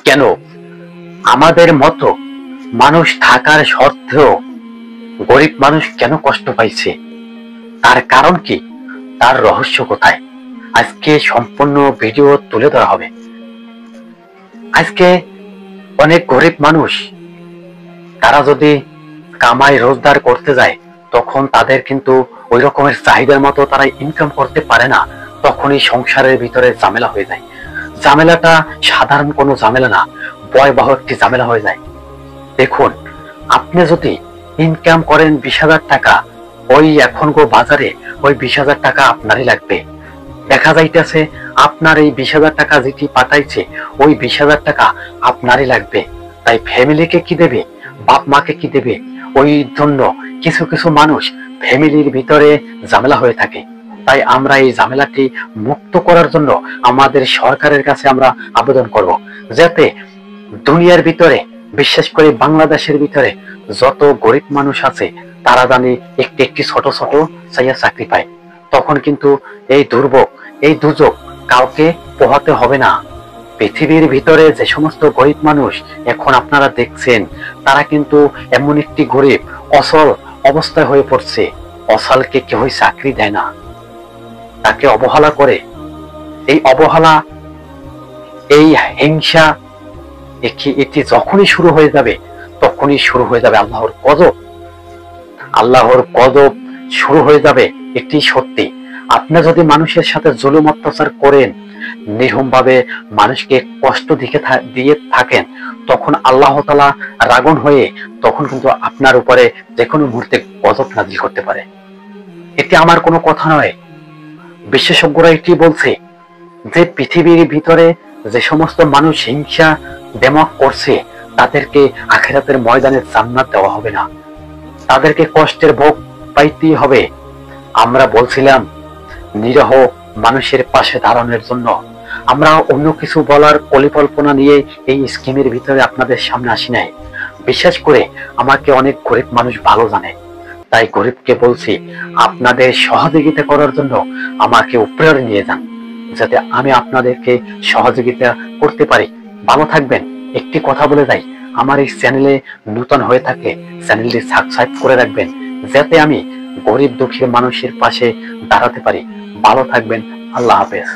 কেন আমাদের মতো মানুষ থাকার সত্ত্বেও গরিব মানুষ কেন কষ্ট পাইছে? তার কারণ কি? তার রহস্য কোথায়? আজকে সম্পূর্ণ ভিডিও তুলে ধরা হবে। আজকে অনেক গরিব মানুষ তারা যদি কামাই রোজগার করতে যায়, তখন তাদের কিন্তু ওই রকমের চাহিদার মতো তারা ইনকাম করতে পারে না। তখনই সংসারের ভিতরে ঝামেলা হয়ে যায়। ঝামেলাটা সাধারণ কোনো ঝামেলা না, ভয়াবহ একটি ঝামেলা হয়ে যায়। দেখুন, আপনি যদি ইনকাম করেন 20,000 টাকা, ওই এখন বাজারে ওই 20,000 টাকা আপনারই লাগবে। দেখা যাইতেছে আপনার এই 20,000 টাকা যেটি পাঠাইছে, ওই 20,000 টাকা আপনারই লাগবে। তাই ফ্যামিলিকে কি দেবে, বাপ মাকে কি দেবে? ওই জন্য কিছু কিছু মানুষ ফ্যামিলির ভিতরে ঝামেলা হয়ে থাকে। তাই আমরা এই ঝামেলাটি মুক্ত করার জন্য আমাদের সরকারের কাছে আমরা আবেদন করব, যাতে দুনিয়ার ভিতরে, বিশেষ করে বাংলাদেশের ভিতরে যত গরিব মানুষ আছে, তারা জানি একটি একটি ছোট ছোট চাকরি পায়। তখন কিন্তু এই দুর্ভোগ, এই দুর্যোগ কাউকে পোহাতে হবে না। পৃথিবীর ভিতরে যে সমস্ত গরিব মানুষ এখন আপনারা দেখছেন, তারা কিন্তু এমন একটি গরিব, অসল অবস্থায় হয়ে পড়ছে। অসলকে কেউ চাকরি দেয় না, তাকে অবহেলা করে। এই অবহেলা, এই হিংসা, এটি যখনই শুরু হয়ে যাবে, তখনই শুরু হয়ে যাবে আল্লাহর গজব। আল্লাহর গজব শুরু হয়ে যাবে, এটি সত্যি। আপনি যদি মানুষের সাথে জুলুম অত্যাচার করেন, নির্মম ভাবে মানুষকে কষ্ট দিয়ে থাকেন, তখন আল্লাহ তাআলা রাগন হয়ে তখন কিন্তু আপনার উপরে যে কোনো মুহূর্তে গজব নাজিল করতে পারে। এটি আমার কোনো কথা নয়, বিশেষজ্ঞরা এটি বলছে যে পৃথিবীর ভিতরে যে সমস্ত মানুষ হিংসা দেমাক করছে, তাদেরকে আখিরাতের ময়দানে জান্নাত দেওয়া হবে না, তাদেরকে কষ্টের ভোগ পাইতেই হবে। আমরা বলছিলাম নিরহ মানুষের পাশে দাঁড়ানোর জন্য। আমরা অন্য কিছু বলার পরিকল্পনা নিয়ে এই স্কিমের ভিতরে আপনাদের সামনে আসি নাই। বিশেষ করে আমাকে অনেক গরিব মানুষ ভালো জানে, তাই গরিবকে বলছি আপনাদের সহযোগিতা করার জন্য আমাকে উপরে নিয়ে যান, যাতে আমি আপনাদেরকে সহযোগিতা করতে পারি। ভালো থাকবেন। একটি কথা বলে যাই, আমার এই চ্যানেলে নতুন হয়ে থাকে চ্যানেলটি সাবস্ক্রাইব করে রাখবেন, যাতে আমি গরিব দুঃখী মানুষের পাশে দাঁড়াতে পারি। ভালো থাকবেন। আল্লাহ হাফেজ।